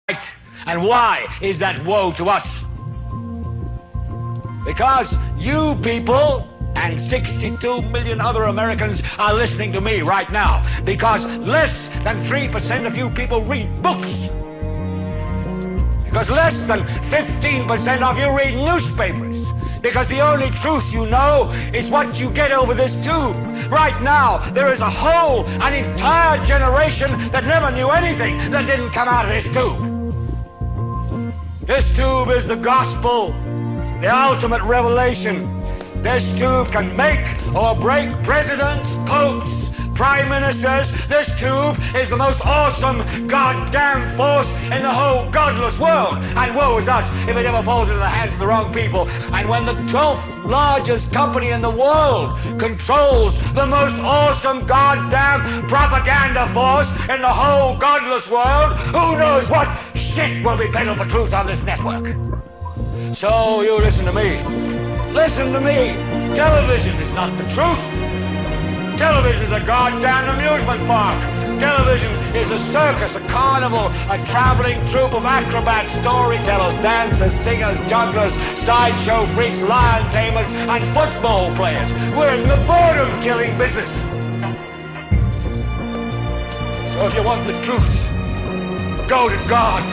And why is that woe to us? Because you people and 62 million other Americans are listening to me right now. Because less than 3% of you people read books. Because less than 15% of you read newspapers. Because the only truth you know is what you get over this tube. Right now, there is an entire generation that never knew anything that didn't come out of this tube. This tube is the gospel, the ultimate revelation. This tube can make or break presidents, popes, prime ministers. This tube is the most awesome goddamn force in the whole godless world. And woe is us if it ever falls into the hands of the wrong people. And when the 12th largest company in the world controls the most awesome goddamn propaganda force in the whole godless world, who knows what shit will be peddled for truth on this network. So you listen to me. Listen to me. Television is not the truth. Television is a goddamn amusement park. Television is a circus, a carnival, a traveling troupe of acrobats, storytellers, dancers, singers, jugglers, sideshow freaks, lion tamers, and football players. We're in the boredom-killing business. So if you want the truth, go to God.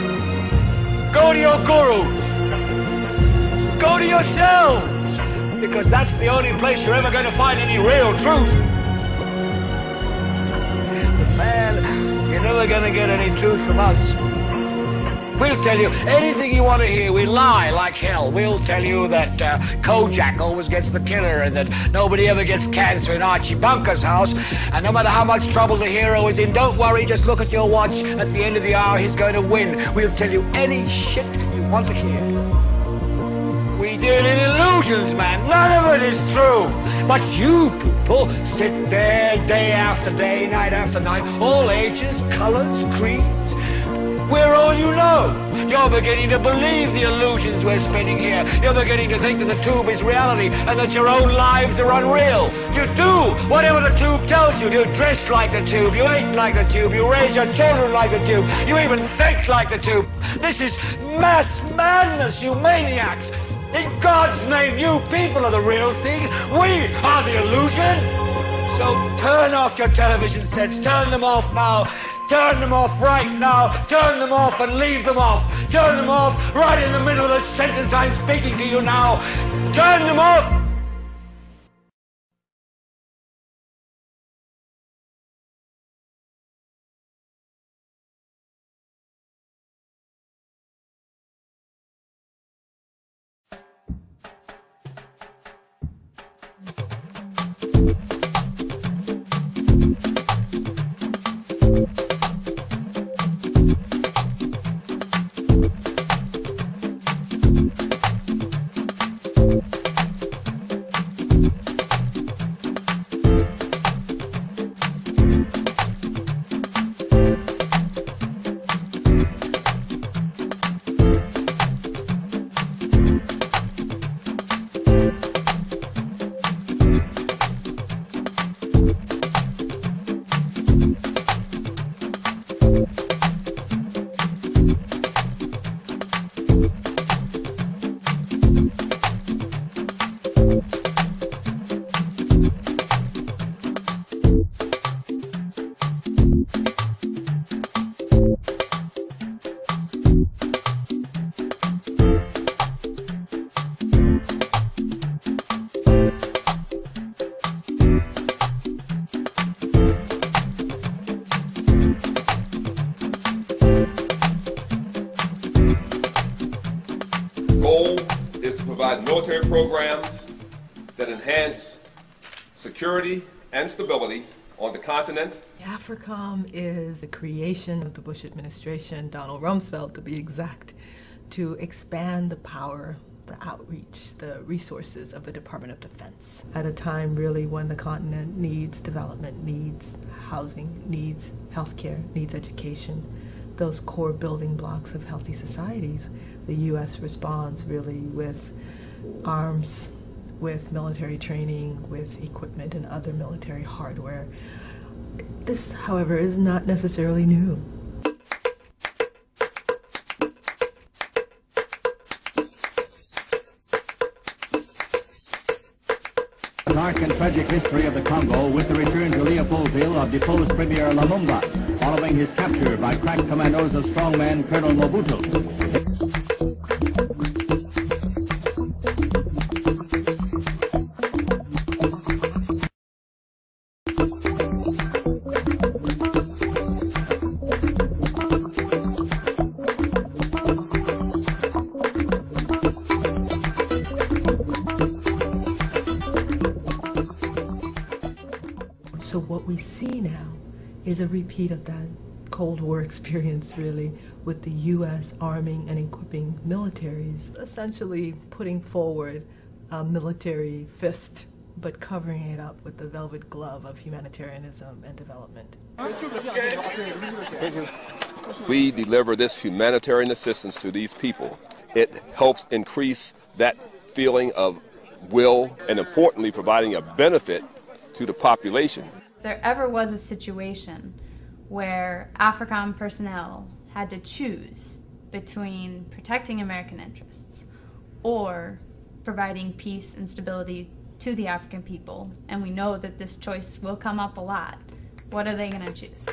Go to your gurus. Go to yourselves. Because that's the only place you're ever going to find any real truth. But man, you're never going to get any truth from us. We'll tell you anything you want to hear. We lie like hell. We'll tell you that Kojak always gets the killer and that nobody ever gets cancer in Archie Bunker's house. And no matter how much trouble the hero is in, don't worry, just look at your watch. At the end of the hour, he's going to win. We'll tell you any shit you want to hear. We deal in illusions, man. None of it is true. But you people sit there day after day, night after night, all ages, colors, creeds. We're all you know. You're beginning to believe the illusions we're spinning here. You're beginning to think that the tube is reality and that your own lives are unreal. You do whatever the tube tells you. You dress like the tube. You eat like the tube. You raise your children like the tube. You even think like the tube. This is mass madness, you maniacs. In God's name, you people are the real thing. We are the illusion. So turn off your television sets. Turn them off now. Turn them off right now. Turn them off and leave them off. Turn them off right in the middle of the sentence I'm speaking to you now. Turn them off. Military programs that enhance security and stability on the continent. AFRICOM is the creation of the Bush administration, Donald Rumsfeld to be exact, to expand the power, the outreach, the resources of the Department of Defense at a time really when the continent needs development, needs housing, needs healthcare, needs education, those core building blocks of healthy societies. The U.S. responds really with arms, with military training, with equipment and other military hardware. This, however, is not necessarily new. dark and tragic history of the Congo with the return to Leopoldville of deposed Premier Lumumba, following his capture by crack commandos of strongman Colonel Mobutu. So what we see now is a repeat of that Cold War experience, really, with the U.S. arming and equipping militaries, essentially putting forward a military fist, but covering it up with the velvet glove of humanitarianism and development. We deliver this humanitarian assistance to these people. It helps increase that feeling of will and, importantly, providing a benefit to the population. If there ever was a situation where AFRICOM personnel had to choose between protecting American interests or providing peace and stability to the African people, and we know that this choice will come up a lot, what are they going to choose?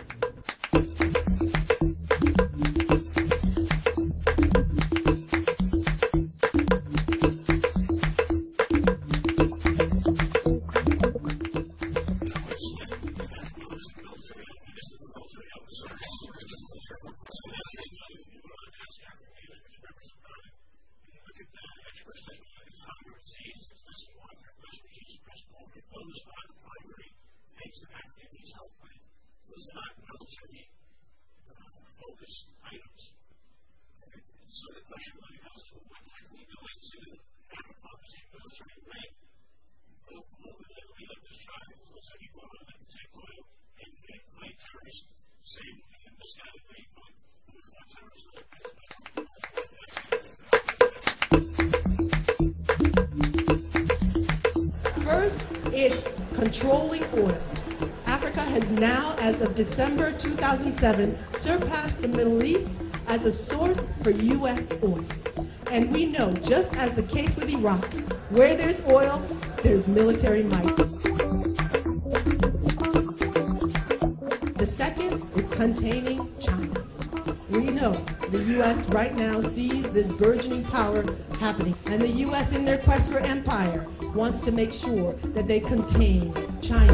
First, it's controlling oil. Africa has now, as of December 2007, surpassed the Middle East as a source for U.S. oil. And we know, just as the case with Iraq, where there's oil, there's military might. The second is containing China. We know the U.S. right now sees this burgeoning power happening, and the U.S. in their quest for empire wants to make sure that they contain China.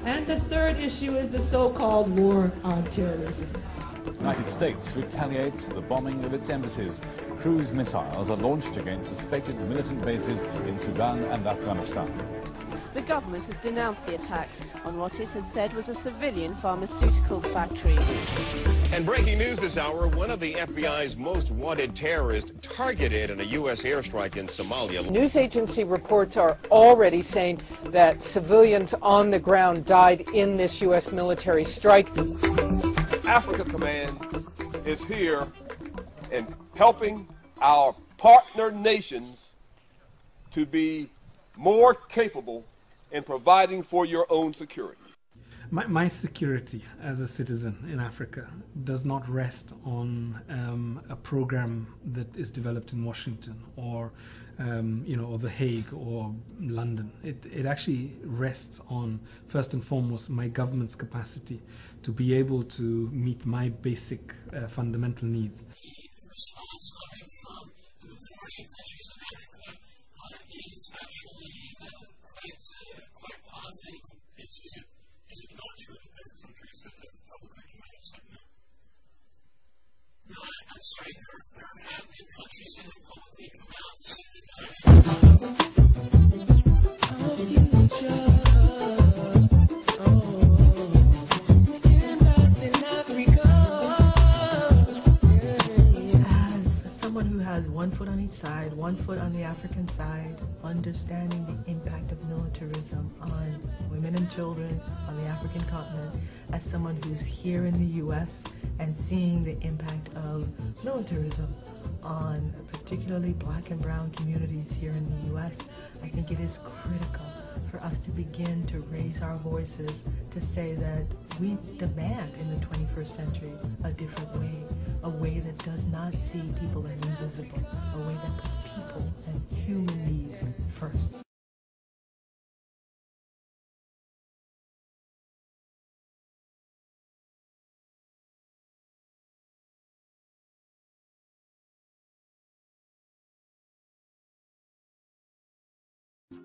And the third issue is the so-called war on terrorism. The United States retaliates for the bombing of its embassies. Cruise missiles are launched against suspected militant bases in Sudan and Afghanistan. The government has denounced the attacks on what it has said was a civilian pharmaceuticals factory. And breaking news this hour, one of the FBI's most wanted terrorists targeted in a U.S. airstrike in Somalia. News agency reports are already saying that civilians on the ground died in this U.S. military strike. Africa Command is here and helping our partner nations to be more capable in providing for your own security. My security as a citizen in Africa does not rest on a program that is developed in Washington or or The Hague or London. It actually rests on, first and foremost, my government's capacity to be able to meet my basic fundamental needs. The response coming from the majority of countries in Africa is actually quite positive. Is it not true that there are countries that have publicly come out and said no? No, I'm sorry, there have been countries that have publicly come out and said one foot on each side, one foot on the African side, understanding the impact of militarism on women and children on the African continent, as someone who's here in the U.S. and seeing the impact of militarism on particularly black and brown communities here in the U.S., I think it is critical for us to begin to raise our voices to say that we demand in the 21st century a different way, a way that does not see people as invisible, a way that puts people and human needs first.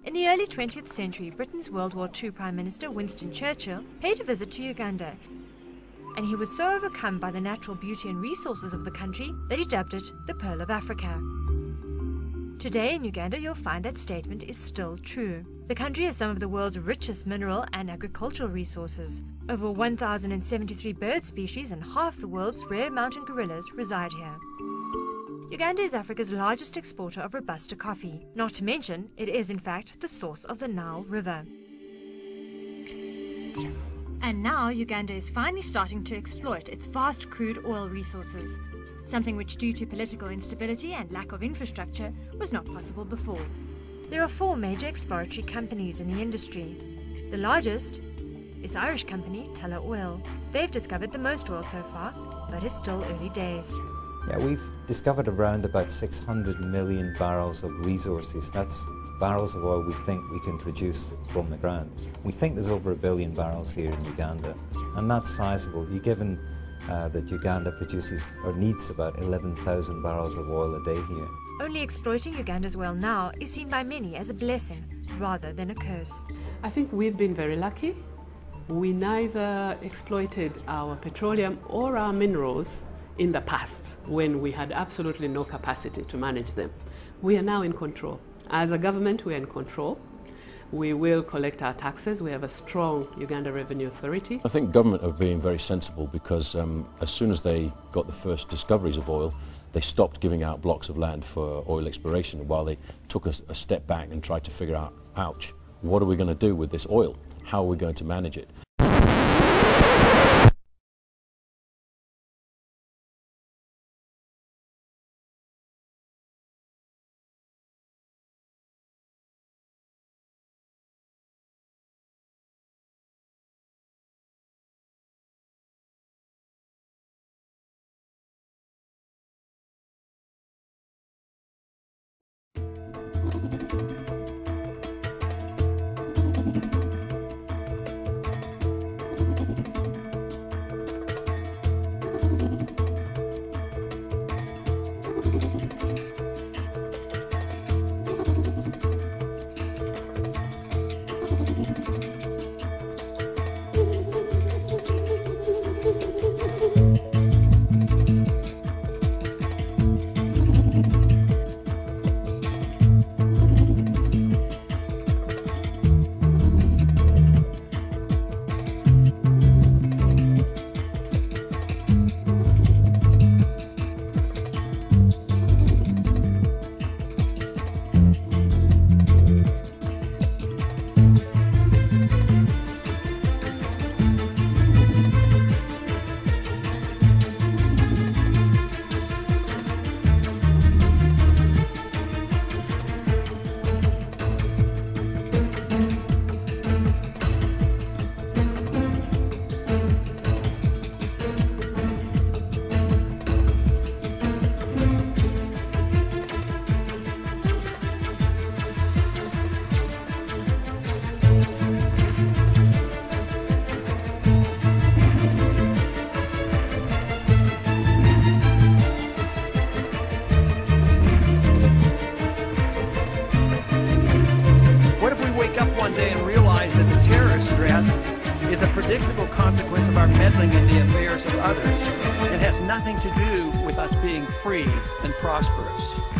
In the early 20th century, Britain's World War II Prime Minister Winston Churchill paid a visit to Uganda, and he was so overcome by the natural beauty and resources of the country that he dubbed it the Pearl of Africa. Today in Uganda, you'll find that statement is still true. The country has some of the world's richest mineral and agricultural resources. Over 1,073 bird species and half the world's rare mountain gorillas reside here. Uganda is Africa's largest exporter of Robusta coffee. Not to mention, it is in fact the source of the Nile River. And now Uganda is finally starting to exploit its vast crude oil resources, something which due to political instability and lack of infrastructure was not possible before. There are 4 major exploratory companies in the industry. The largest is Irish company Tullow Oil. They've discovered the most oil so far, but it's still early days. Yeah, we've discovered around about 600 million barrels of resources. That's barrels of oil we think we can produce from the ground. We think there's over 1 billion barrels here in Uganda, and that's sizable. You're given that Uganda produces or needs about 11,000 barrels of oil a day here. Only exploiting Uganda's oil now is seen by many as a blessing rather than a curse. I think we've been very lucky. We neither exploited our petroleum or our minerals in the past when we had absolutely no capacity to manage them. We are now in control. As a government, we are in control. We will collect our taxes. We have a strong Uganda Revenue Authority. I think government are being very sensible because as soon as they got the first discoveries of oil, they stopped giving out blocks of land for oil exploration while they took a step back and tried to figure out, ouch, what are we going to do with this oil? How are we going to manage it? is a predictable consequence of our meddling in the affairs of others. It has nothing to do with us being free and prosperous.